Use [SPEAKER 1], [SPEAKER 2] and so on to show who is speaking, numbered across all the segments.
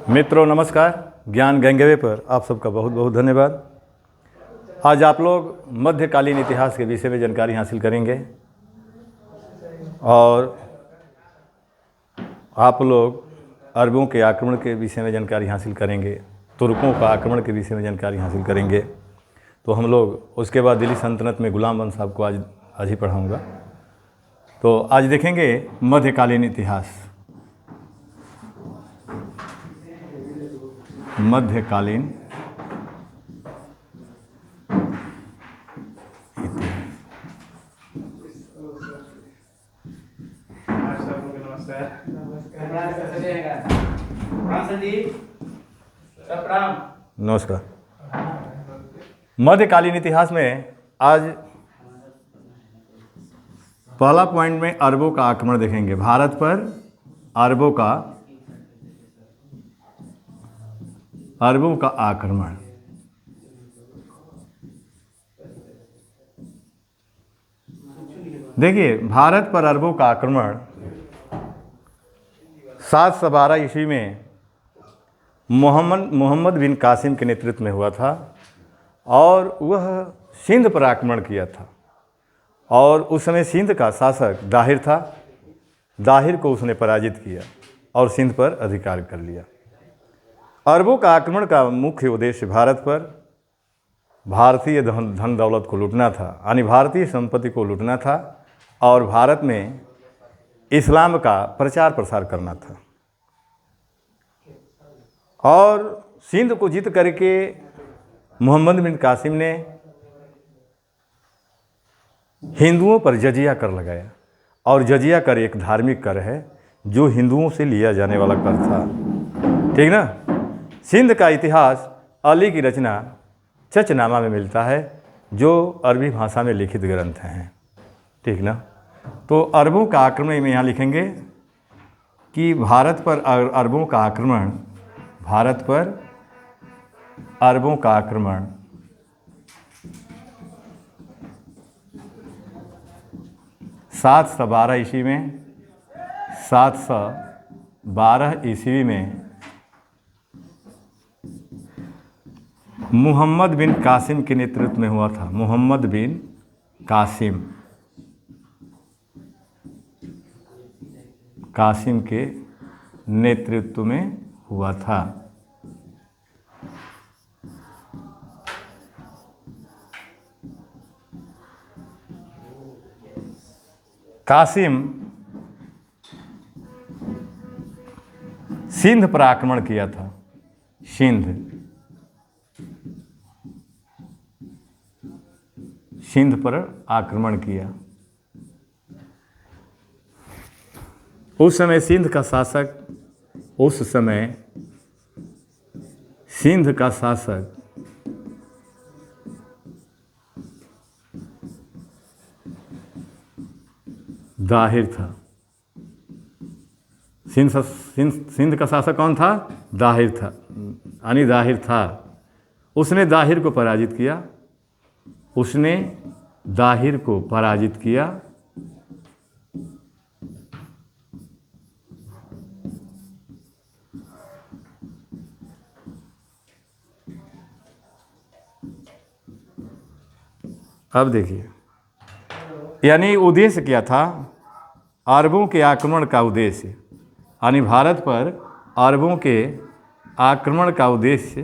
[SPEAKER 1] मित्रों नमस्कार। ज्ञान गंगवे पर आप सबका बहुत बहुत धन्यवाद। आज आप लोग मध्यकालीन इतिहास के विषय में जानकारी हासिल करेंगे और आप लोग अरबों के आक्रमण के विषय में जानकारी हासिल करेंगे, तुर्कों का आक्रमण के विषय में जानकारी हासिल करेंगे। तो हम लोग उसके बाद दिल्ली सल्तनत में गुलाम बंद साहब को आज ही पढ़ाऊँगा। तो आज देखेंगे मध्यकालीन इतिहास। मध्यकालीन नमस्कार। मध्यकालीन इतिहास में आज पहला पॉइंट में अरबों का आक्रमण देखेंगे। भारत पर अरबों का आक्रमण। देखिए, भारत पर अरबों का आक्रमण 712 ईस्वी में मोहम्मद बिन कासिम के नेतृत्व में हुआ था और वह सिंध पर आक्रमण किया था। और उस समय सिंध का शासक दाहिर था। दाहिर को उसने पराजित किया और सिंध पर अधिकार कर लिया। अरबों का आक्रमण का मुख्य उद्देश्य भारत पर भारतीय धन दौलत को लूटना था, यानी भारतीय संपत्ति को लूटना था और भारत में इस्लाम का प्रचार प्रसार करना था। और सिंध को जीत करके मोहम्मद बिन कासिम ने हिंदुओं पर जजिया कर लगाया। और जजिया कर एक धार्मिक कर है जो हिंदुओं से लिया जाने वाला कर था, ठीक ना। सिंध का इतिहास अली की रचना चचनामा में मिलता है, जो अरबी भाषा में लिखित ग्रंथ हैं, ठीक ना। तो अरबों का आक्रमण में यहाँ लिखेंगे कि भारत पर अरबों का आक्रमण 712 ईस्वी में 712 ईस्वी में मोहम्मद बिन कासिम के नेतृत्व में हुआ था। मोहम्मद बिन कासिम के नेतृत्व में हुआ था। कासिम सिंध पर आक्रमण किया था। सिंध पर आक्रमण किया। उस समय सिंध का शासक दाहिर था। सिंध का शासक कौन था? दाहिर था, यानी दाहिर था। उसने दाहिर को पराजित किया। अब देखिए, यानी उद्देश्य क्या था? अरबों के आक्रमण का उद्देश्य, यानी भारत पर अरबों के आक्रमण का उद्देश्य,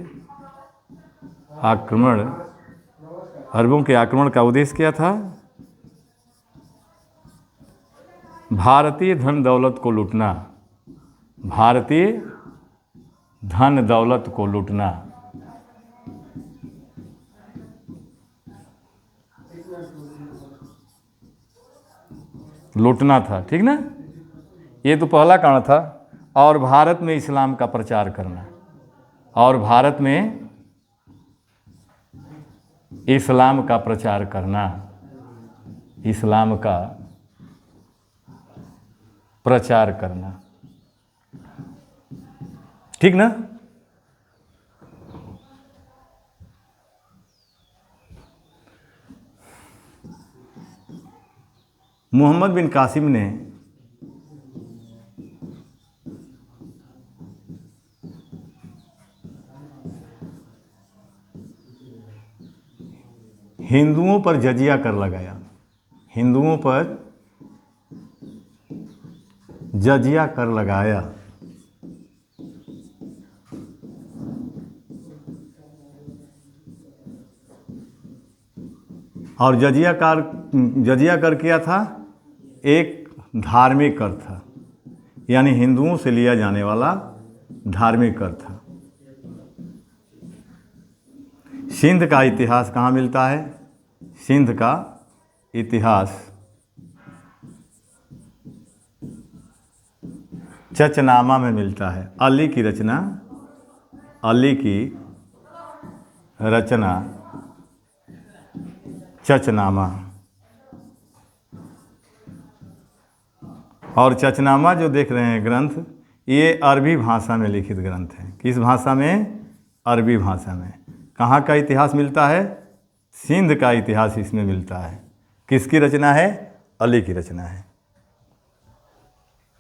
[SPEAKER 1] अरबों के आक्रमण का उद्देश्य क्या था? भारतीय धन दौलत को लूटना था, ठीक ना। ये तो पहला कारण था। और भारत में इस्लाम का प्रचार करना, और भारत में इस्लाम का प्रचार करना, इस्लाम का प्रचार करना, ठीक ना। मोहम्मद बिन कासिम ने हिंदुओं पर जजिया कर लगाया, हिंदुओं पर जजिया कर लगाया। और जजिया कर किया था एक धार्मिक कर था, यानी हिंदुओं से लिया जाने वाला धार्मिक कर था। सिंध का इतिहास कहाँ मिलता है? सिंध का इतिहास चचनामा में मिलता है। अली की रचना, अली की रचना चचनामा। और चचनामा जो देख रहे हैं ग्रंथ, ये अरबी भाषा में लिखित ग्रंथ है। किस भाषा में? अरबी भाषा में। कहाँ का इतिहास मिलता है? सिंध का इतिहास इसमें मिलता है। किसकी रचना है? अली की रचना है।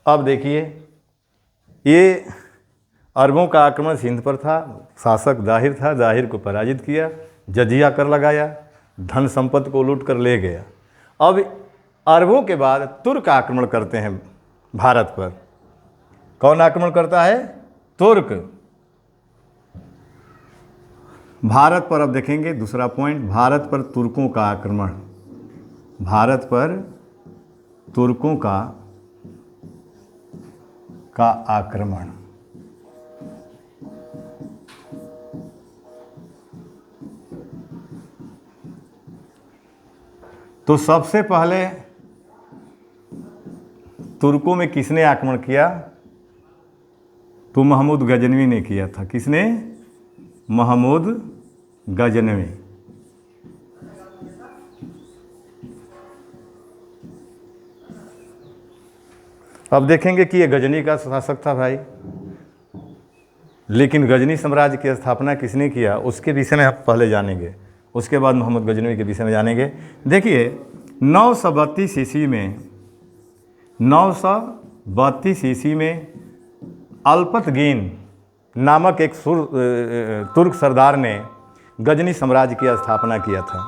[SPEAKER 1] अब देखिए, ये अरबों का आक्रमण सिंध पर था, शासक दाहिर था, दाहिर को पराजित किया, जजिया कर लगाया, धन संपत्ति को लूट कर ले गया। अब अरबों के बाद तुर्क आक्रमण करते हैं भारत पर। कौन आक्रमण करता है? तुर्क। भारत पर अब देखेंगे दूसरा पॉइंट, भारत पर तुर्कों का आक्रमण। भारत पर तुर्कों का आक्रमण। तो सबसे पहले तुर्कों में किसने आक्रमण किया? तो महमूद गजनवी ने किया था। किसने? महमूद गजनवी। अब देखेंगे कि ये गजनी का शासक था भाई, लेकिन गजनी साम्राज्य की स्थापना किसने किया उसके विषय में हम पहले जानेंगे, उसके बाद मोहम्मद गजनवी के विषय में जानेंगे। देखिए 932 ईस्वी में, 932 ईस्वी में अल्पतगीन नामक एक तुर्क सरदार ने गजनी साम्राज्य की स्थापना किया था।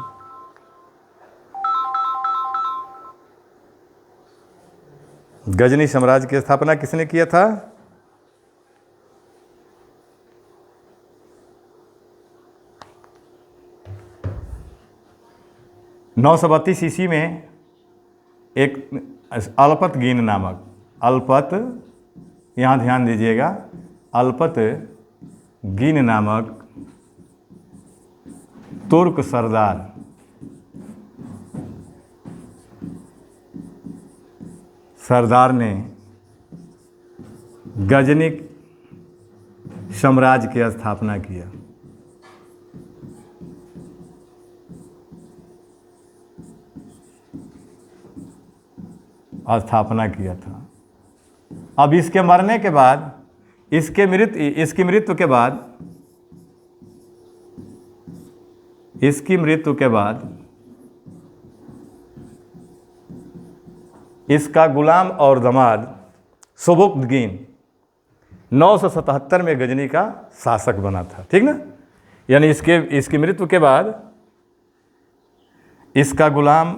[SPEAKER 1] गजनी साम्राज्य की स्थापना किसने किया था? नौ सौ 32 ईस्वी में एक अल्पतगीन नामक, अल्पत, यहाँ ध्यान दीजिएगा, अल्पतगीन नामक तुर्क सरदार ने गजनी साम्राज्य की स्थापना किया। था। अब इसके मरने के बाद, इसकी मृत्यु के बाद इसका गुलाम और दामाद सुबुक्तगीन 977 में गजनी का शासक बना था। ठीक ना? यानी इसकी मृत्यु के बाद इसका गुलाम,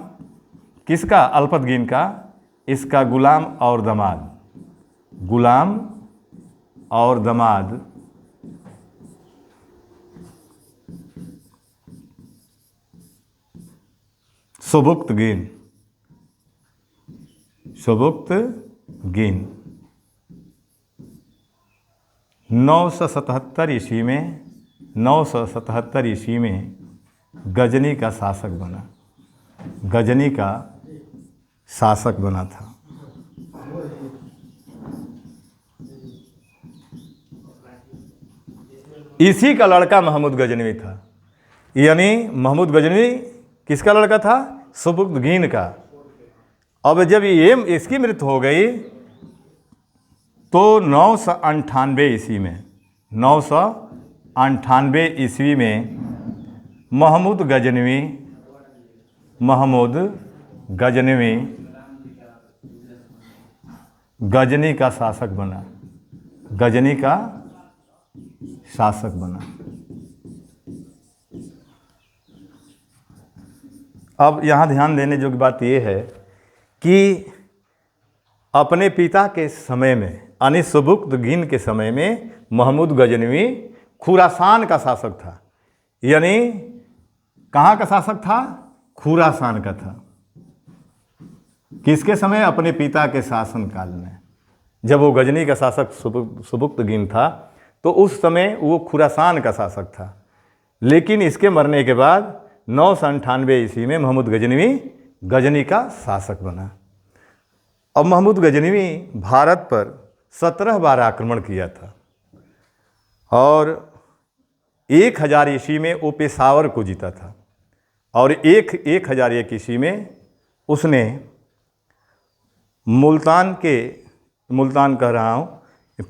[SPEAKER 1] किसका? अल्पतगीन का, इसका गुलाम और दामाद सुबुक्तगीन 977 ईस्वी में गजनी का शासक बना था। इसी का लड़का महमूद गजनवी था। यानी महमूद गजनवी किसका लड़का था? सुबुक्तगीन का। अब जब ये इसकी मृत्यु हो गई तो 998 ईस्वी में महमूद गजनवी गजनी का शासक बना। अब यहाँ ध्यान देने योग्य बात ये है कि अपने पिता के समय में यानी सबुक्तगीन के समय में महमूद गजनवी खुरासान का शासक था। यानी कहाँ का शासक था? खुरासान का था। किसके समय? अपने पिता के शासन काल में। जब वो गजनी का शासक सबुक्तगीन था तो उस समय वो खुरासान का शासक था। लेकिन इसके मरने के बाद 998 ईस्वी में महमूद गजनवी गजनी का शासक बना। अब महमूद गजनवी भारत पर 17 बार आक्रमण किया था और 1000 ईस्वी में वो पेशावर को जीता था और 1001 ईस्वी में उसने मुल्तान कह रहा हूँ,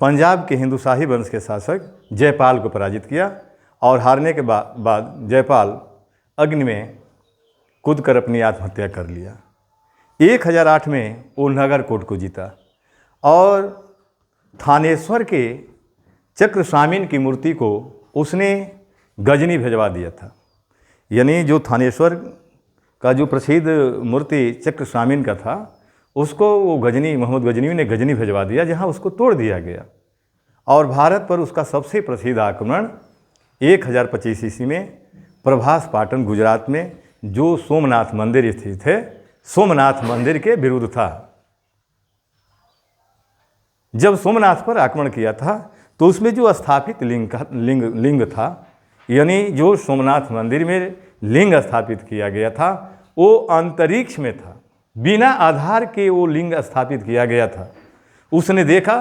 [SPEAKER 1] पंजाब के हिंदू शाही वंश के शासक जयपाल को पराजित किया और हारने के बाद जयपाल अग्नि में कूदकर अपनी आत्महत्या कर लिया। 1008 में वो नगरकोट को जीता और थानेश्वर के चक्रस्वामिन की मूर्ति को उसने गजनी भिजवा दिया था। यानी जो थानेश्वर का जो प्रसिद्ध मूर्ति चक्रस्वामिन का था उसको वो गजनी महमूद गजनवी ने गजनी भिजवा दिया, जहाँ उसको तोड़ दिया गया। और भारत पर उसका सबसे प्रसिद्ध आक्रमण 1025 ईस्वी में प्रभास पाटन गुजरात में जो सोमनाथ मंदिर स्थित है, सोमनाथ मंदिर के विरुद्ध था। जब सोमनाथ पर आक्रमण किया था तो उसमें जो स्थापित लिंग था, यानी जो सोमनाथ मंदिर में लिंग स्थापित किया गया था वो अंतरिक्ष में था, बिना आधार के वो लिंग स्थापित किया गया था। उसने देखा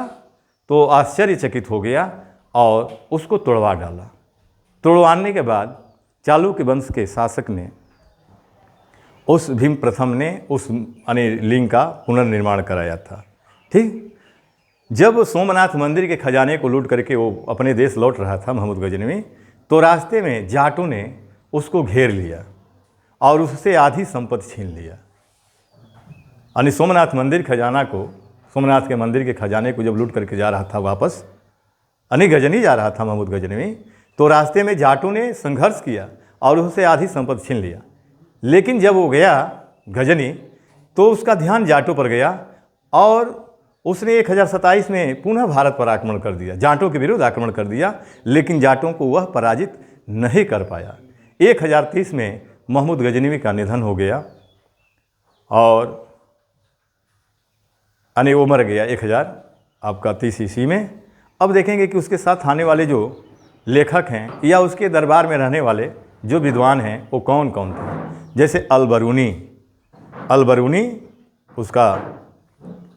[SPEAKER 1] तो आश्चर्यचकित हो गया और उसको तोड़वा डाला। तोड़वाने के बाद चालुक्य वंश के शासक ने, उस भीम प्रथम ने उस लिंग का पुनर्निर्माण कराया था। ठीक, जब सोमनाथ मंदिर के खजाने को लूट करके वो अपने देश लौट रहा था महमूद गजनवी, तो रास्ते में जाटों ने उसको घेर लिया और उससे आधी संपत्ति छीन लिया। यानी सोमनाथ मंदिर खजाना को, सोमनाथ के मंदिर के खजाने को जब लूट करके जा रहा था वापस, यानी गजनी जा रहा था महमूद गजनवी, तो रास्ते में जाटों ने संघर्ष किया और उससे आधी संपत्ति छीन लिया। लेकिन जब वो गया गजनी तो उसका ध्यान जाटों पर गया और उसने 1027 में पुनः भारत पर आक्रमण कर दिया, जाटों के विरुद्ध आक्रमण कर दिया, लेकिन जाटों को वह पराजित नहीं कर पाया। 1030 में महमूद गजनवी का निधन हो गया और यानी वो मर गया 1030 ईस्वी में। अब देखेंगे कि उसके साथ आने वाले जो लेखक हैं या उसके दरबार में रहने वाले जो विद्वान हैं वो कौन कौन थे। जैसे अलबरूनी उसका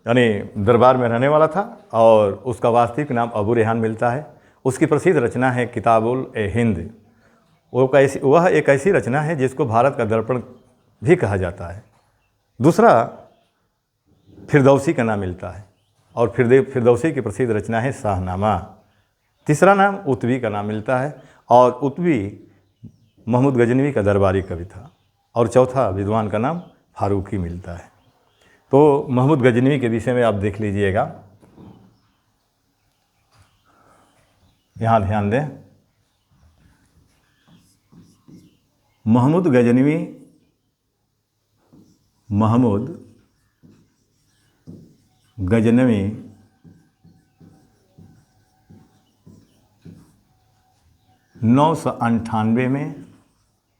[SPEAKER 1] यानी दरबार में रहने वाला था और उसका वास्तविक नाम अबू रेहान मिलता है। उसकी प्रसिद्ध रचना है किताबुल हिंद। वह एक ऐसी रचना है जिसको भारत का दर्पण भी कहा जाता है। दूसरा फिरदौसी का नाम मिलता है और फिरदौसी की प्रसिद्ध रचना है शाहनामा। तीसरा नाम उत्वी का नाम मिलता है और उत्वी महमूद गजनवी का दरबारी कवि था। और चौथा विद्वान का नाम फारूकी मिलता है। तो महमूद गजनवी के विषय में आप देख लीजिएगा, यहाँ ध्यान दें। महमूद गजनवी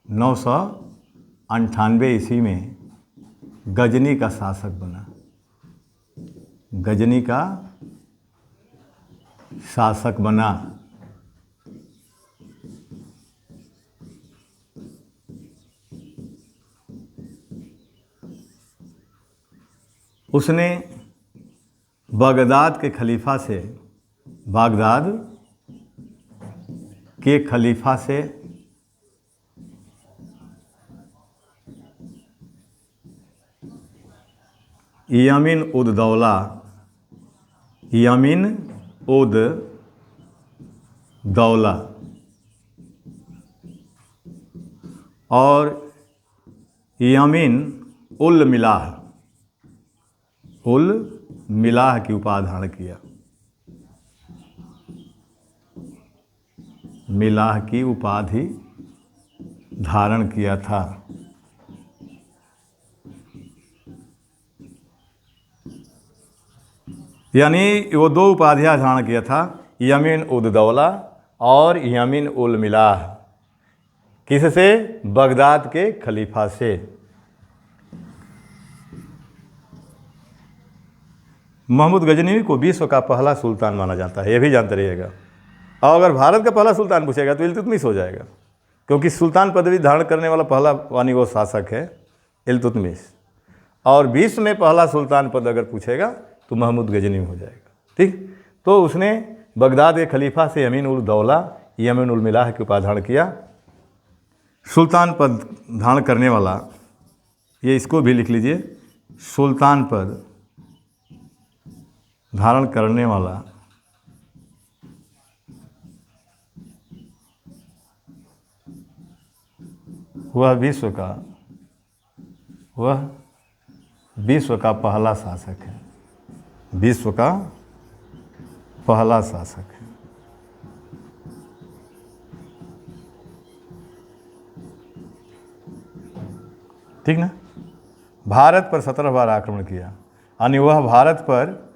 [SPEAKER 1] 998 ईस्वी में गजनी का शासक बना। गजनी का शासक बना। उसने बागदाद के खलीफा से यमीन उद दौला और यमीन उल मिलाह की उपाधि धारण किया। मिलाह की उपाधि धारण किया था। यानी वो दो उपाधियाँ धारण किया था, यमीन उद दौला और यमीन उल मिलाह। किससे? बगदाद के खलीफा से। महमूद गजनवी को विश्व का पहला सुल्तान माना जाता है, ये भी जानते रहिएगा। और अगर भारत का पहला सुल्तान पूछेगा तो इल्तुतमिश हो जाएगा, क्योंकि सुल्तान पदवी धारण करने वाला पहला वानी वो शासक है इल्तुतमिश। और विश्व में पहला सुल्तान पद अगर पूछेगा तो महमूद गजनवी हो जाएगा। ठीक, तो उसने बगदाद के खलीफा से यमीन उल दौला यमीन उल मिलाह की उपाधि धारण किया। सुल्तान पद धारण करने वाला, ये इसको भी लिख लीजिए, सुल्तान पद धारण करने वाला वह विश्व का पहला शासक है, विश्व का पहला शासक है। ठीक ना। भारत पर 17 बार आक्रमण किया, यानी वह भारत पर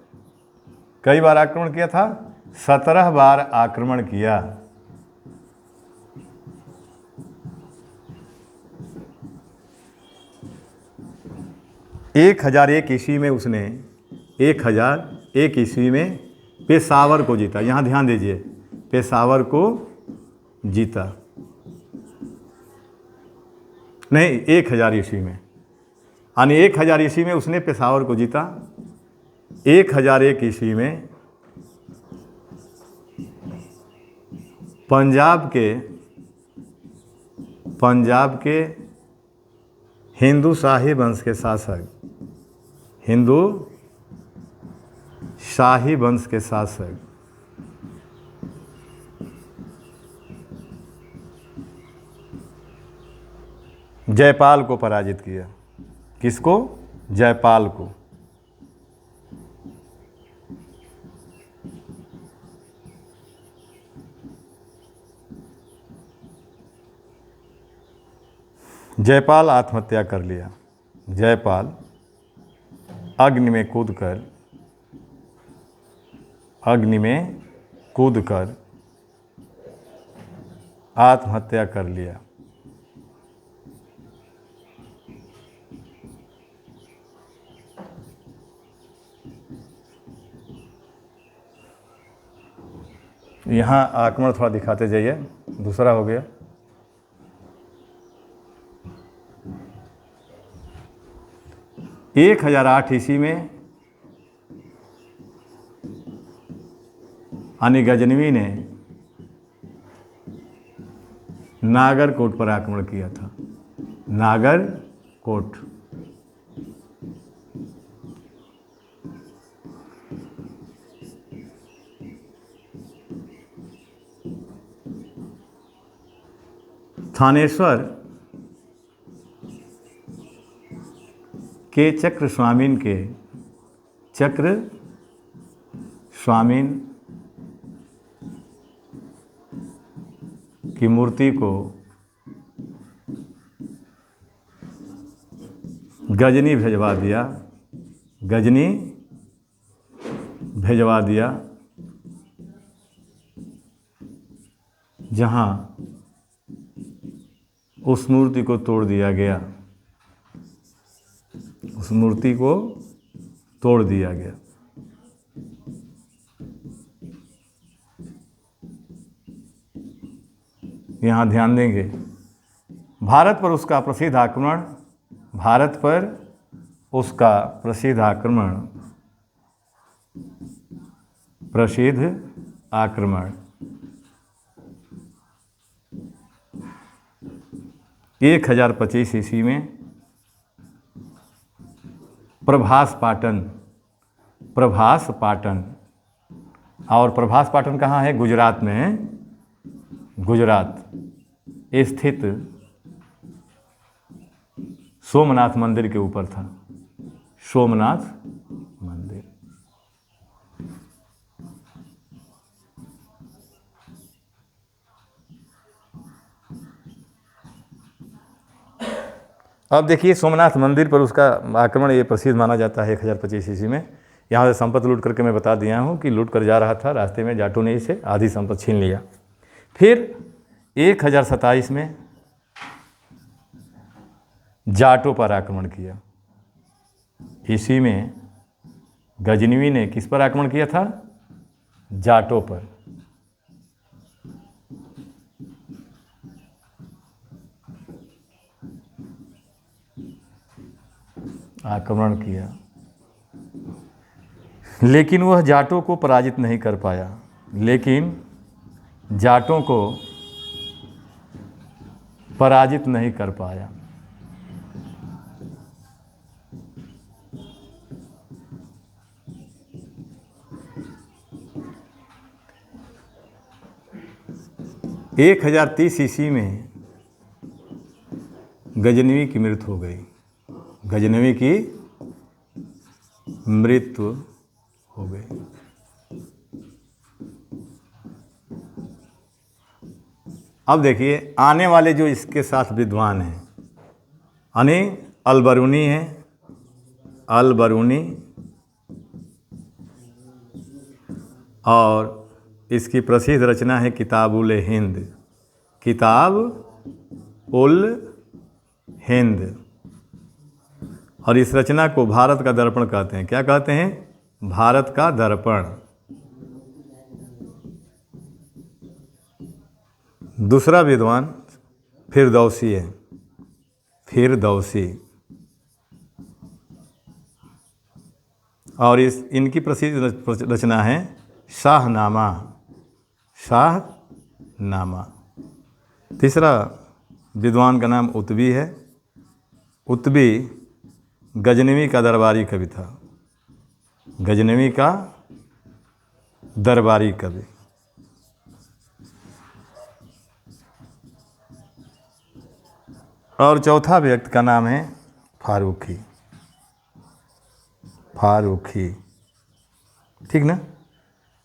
[SPEAKER 1] कई बार आक्रमण किया था? 17 बार आक्रमण किया। एक 1001 ईस्वी में उसने 1001 ईस्वी में पेशावर को जीता। यहाँ ध्यान दीजिए, पेशावर को जीता, नहीं 1000 ईस्वी में, यानी 1000 ईस्वी में उसने पेशावर को जीता। 1001 ईस्वी में पंजाब के हिंदू शाही वंश के शासक, हिंदू शाही वंश के शासक जयपाल को पराजित किया। किसको? जयपाल को। जयपाल आत्महत्या कर लिया। जयपाल अग्नि में कूदकर आत्महत्या कर लिया। यहाँ आक्रमण थोड़ा दिखाते जाइए, दूसरा हो गया। एक 1008 ईस्वी में यानी गजनवी ने नागरकोट पर आक्रमण किया था। नागरकोट, थानेश्वर के चक्र स्वामीन की मूर्ति को गजनी भेजवा दिया, जहां उस मूर्ति को तोड़ दिया गया। उस मूर्ति को तोड़ दिया गया। यहाँ ध्यान देंगे, भारत पर उसका प्रसिद्ध आक्रमण 1025 ईस्वी में प्रभास पाटन, और प्रभास पाटन कहाँ है? गुजरात में है। गुजरात स्थित सोमनाथ मंदिर के ऊपर था। सोमनाथ मंदिर। अब देखिए, सोमनाथ मंदिर पर उसका आक्रमण ये प्रसिद्ध माना जाता है 1025 ईस्वी में। यहाँ से संपत्ति लूट करके मैं बता दिया हूँ कि लूट कर जा रहा था, रास्ते में जाटों ने इसे आधी संपत्ति छीन लिया। फिर 1027 में जाटों पर आक्रमण किया। इसी में गजनवी ने किस पर आक्रमण किया था? जाटों पर। आक्रमण किया, लेकिन वह जाटों को पराजित नहीं कर पाया। लेकिन जाटों को पराजित नहीं कर पाया। एक 1030 ईस्वी में गजनवी की मृत्यु हो गई। गजनवी की मृत्यु हो गई। अब देखिए आने वाले जो इसके साथ विद्वान हैं, यानी अल-बरूनी है, अल-बरूनी, और इसकी प्रसिद्ध रचना है किताब-उल-हिंद, किताब-उल-हिंद। और इस रचना को भारत का दर्पण कहते हैं। क्या कहते हैं? भारत का दर्पण। दूसरा विद्वान फिरदौसी है, फिरदौसी। और इनकी प्रसिद्ध रचना है शाहनामा, शाहनामा। तीसरा विद्वान का नाम उतबी है। उतबी गजनवी का दरबारी कवि था, गजनवी का दरबारी कवि। और चौथा व्यक्ति का नाम है फारूकी, फारूकी। ठीक ना?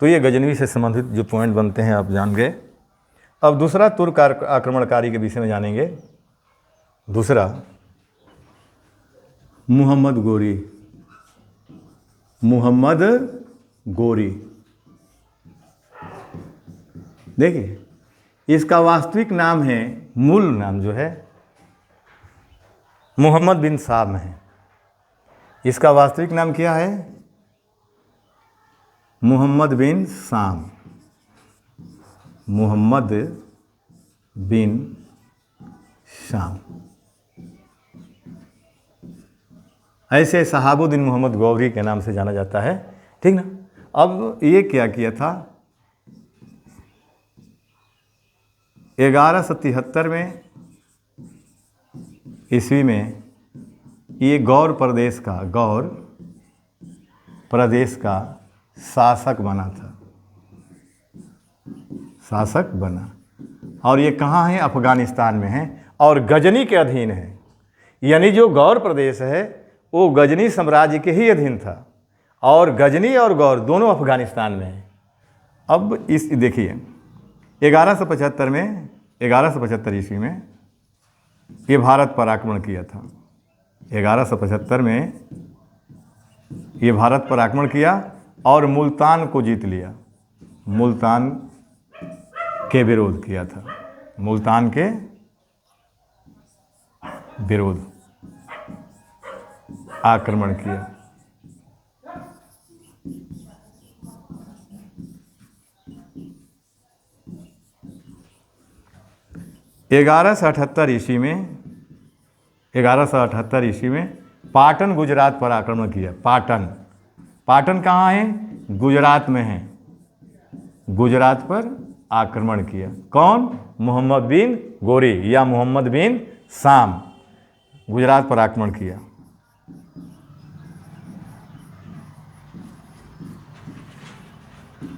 [SPEAKER 1] तो ये गजनवी से संबंधित जो पॉइंट बनते हैं आप जान गए। अब दूसरा तुर्क आक्रमणकारी के विषय में जानेंगे। दूसरा मुहम्मद गोरी, मुहम्मद गोरी। देखिए इसका वास्तविक नाम है, मूल नाम जो है मुहम्मद बिन साम है। इसका वास्तविक नाम क्या है? मुहम्मद बिन साम, मुहम्मद बिन शाम। ऐसे शहाबुद्दीन मोहम्मद गौरी के नाम से जाना जाता है। ठीक ना? अब ये क्या किया था? 1173 में ईस्वी में ये गौर प्रदेश का शासक बना था, शासक बना। और ये कहाँ है? अफगानिस्तान में है और गजनी के अधीन है। यानी जो गौर प्रदेश है वो गजनी साम्राज्य के ही अधीन था, और गजनी और गौर दोनों अफगानिस्तान में है। अब इस देखिए 1175 ईस्वी में ये भारत पर आक्रमण किया था। 1175 में ये भारत पर आक्रमण किया और मुल्तान को जीत लिया। मुल्तान के विरोध किया था, मुल्तान के विरोध आक्रमण किया। ग्यारह सौ अठहत्तर ईस्वी में पाटन गुजरात पर आक्रमण किया। पाटन, पाटन कहाँ है? गुजरात में है। गुजरात पर आक्रमण किया। कौन? मुहम्मद बिन गोरी या मुहम्मद बिन शाम, गुजरात पर आक्रमण किया।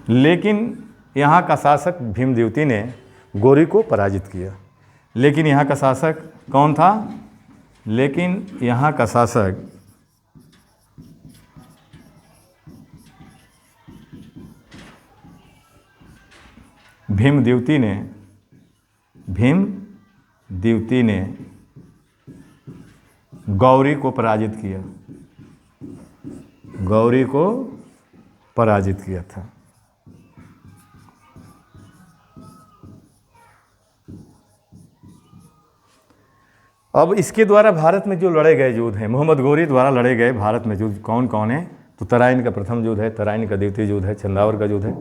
[SPEAKER 1] लेकिन यहाँ का शासक भीमदेवती ने गोरी को पराजित किया। लेकिन यहाँ का शासक कौन था? लेकिन यहाँ का शासक भीमदेवती ने गौरी को पराजित किया। गौरी को पराजित किया था। अब इसके द्वारा भारत में जो लड़े गए युद्ध हैं, मोहम्मद गौरी द्वारा लड़े गए भारत में युद्ध कौन कौन है? तो तराइन का प्रथम युद्ध है, तराइन का द्वितीय युद्ध है, चंदावर का युद्ध है।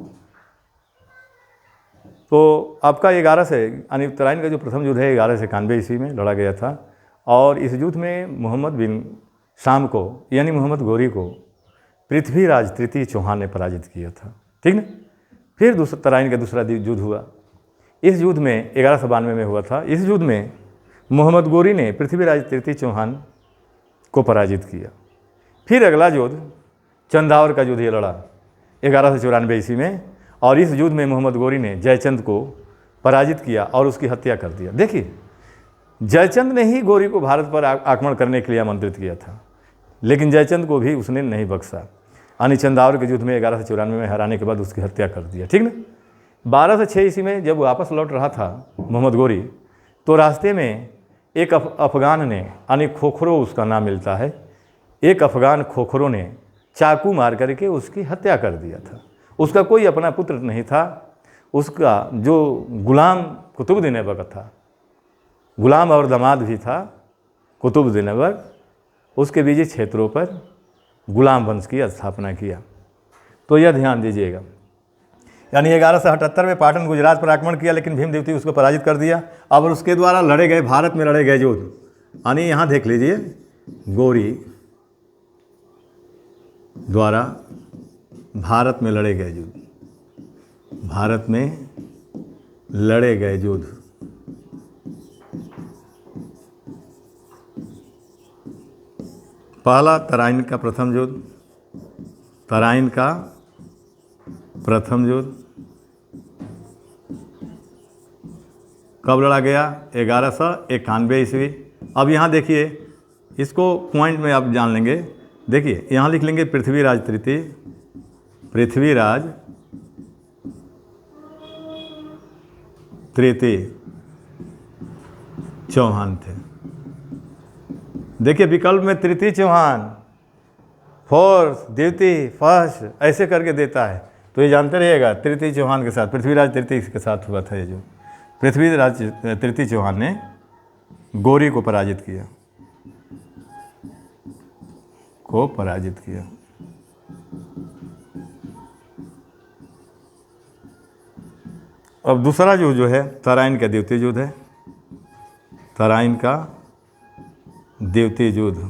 [SPEAKER 1] तो आपका 11 से यानी तराइन का जो प्रथम युद्ध है 1191 ईस्वी में लड़ा गया था। और इस युद्ध में मोहम्मद बिन शाम को यानी मोहम्मद गौरी को पृथ्वीराज तृतीय चौहान ने पराजित किया था, ठीक ना। फिर तराइन का दूसरा युद्ध हुआ। इस युद्ध में 1192 में हुआ था। इस युद्ध में मोहम्मद गौरी ने पृथ्वीराज तृतीय चौहान को पराजित किया। फिर अगला युद्ध चंदावर का युद्ध ये लड़ा 1194 ईस्वी में, और इस युद्ध में मोहम्मद गौरी ने जयचंद को पराजित किया और उसकी हत्या कर दिया। देखिए, जयचंद ने ही गौरी को भारत पर आक्रमण करने के लिए आमंत्रित किया था, लेकिन जयचंद को भी उसने नहीं बख्शा। यानी चंदावर के युद्ध में 1194 में हराने के बाद उसकी हत्या कर दिया, ठीक ना। 1206 ईस्वी में जब वापस लौट रहा था मोहम्मद गौरी, तो रास्ते में एक अफगान ने, यानी खोखरो उसका नाम मिलता है, एक अफगान खोखरो ने चाकू मार करके उसकी हत्या कर दिया था। उसका कोई अपना पुत्र नहीं था। उसका जो गुलाम कुतुबुद्दीन ऐबक था, गुलाम और दामाद भी था कुतुबुद्दीन ऐबक, उसके बीच क्षेत्रों पर गुलाम वंश की स्थापना किया। तो यह ध्यान दीजिएगा। यानी 1178 में पाटन गुजरात पर आक्रमण किया, लेकिन भीमदेवती उसको पराजित कर दिया। अब उसके द्वारा लड़े गए, भारत में लड़े गए युद्ध, यानी यहाँ देख लीजिए, गौरी द्वारा भारत में लड़े गए युद्ध, भारत में लड़े गए युद्ध। पहला तराइन का प्रथम युद्ध, तराइन का प्रथम युद्ध कब लड़ा गया? 1191 ईस्वी। अब यहाँ देखिए, इसको पॉइंट में आप जान लेंगे। देखिए, यहाँ लिख लेंगे पृथ्वीराज तृतीय, पृथ्वीराज तृतीय चौहान थे। देखिए, विकल्प में तृतीय चौहान, फोर्थ, द्वितीय, फर्स्ट ऐसे करके देता है, तो ये जानते रहिएगा। तृतीय चौहान के साथ, पृथ्वीराज तृतीय के साथ हुआ था ये जो। पृथ्वीराज तृतीय चौहान ने गौरी को पराजित किया, अब दूसरा युद्ध जो है तराइन का द्वितीय युद्ध है, तराइन का द्वितीय युद्ध।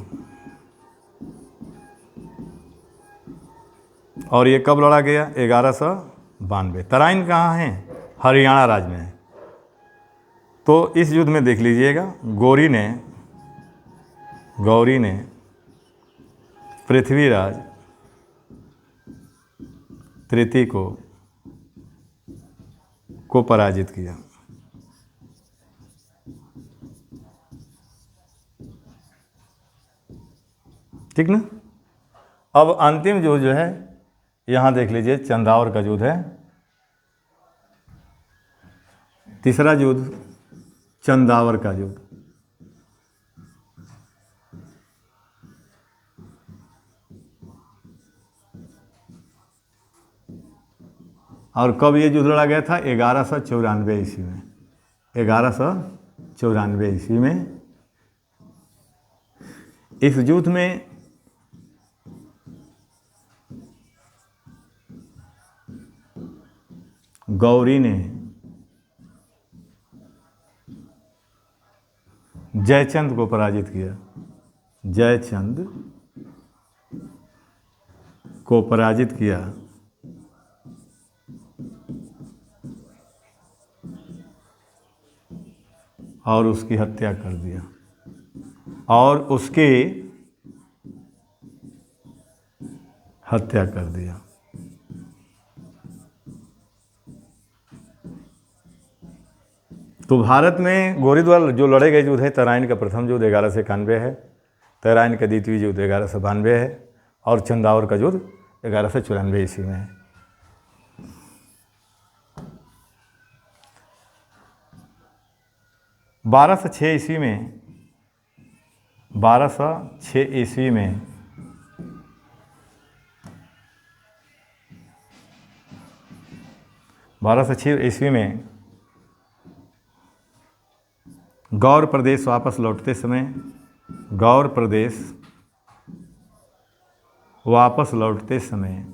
[SPEAKER 1] और ये कब लड़ा गया? 1192। तराइन कहाँ है? हरियाणा राज्य में है। तो इस युद्ध में देख लीजिएगा, गौरी ने पृथ्वीराज तृतीय को पराजित किया। ठीक ना। अब अंतिम युद्ध जो है, यहाँ देख लीजिए, चंदावर का युद्ध है। तीसरा युद्ध चंदावर का युद्ध। और कब ये युद्ध लड़ा गया था? 1194 ईस्वी में। 1194 ईस्वी में इस युद्ध में गौरी ने जयचंद को पराजित किया, जयचंद को पराजित किया और उसकी हत्या कर दिया, और उसकी हत्या कर दिया। तो भारत में गौरी द्वारा जो लड़े गए युद्ध है, तराइन का प्रथम युद्ध 1191 है, तराइन का द्वितीय युद्ध 1192 है, और चंदावर का युद्ध 1194 ईस्वी में है। बारह सौ छः ईस्वी में 1206 ईस्वी में गौर प्रदेश वापस लौटते समय, गौर प्रदेश वापस लौटते समय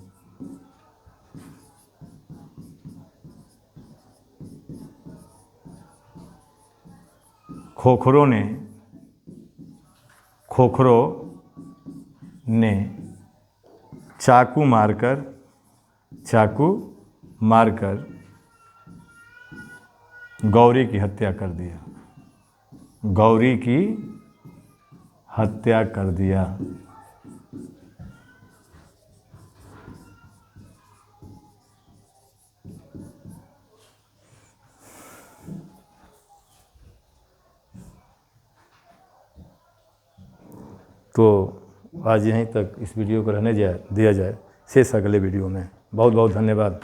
[SPEAKER 1] खोखरों ने चाकू मारकर गौरी की हत्या कर दिया। गौरी की हत्या कर दिया। तो आज यहीं तक इस वीडियो को रहने दिया जाए, शेष अगले वीडियो में। बहुत बहुत धन्यवाद।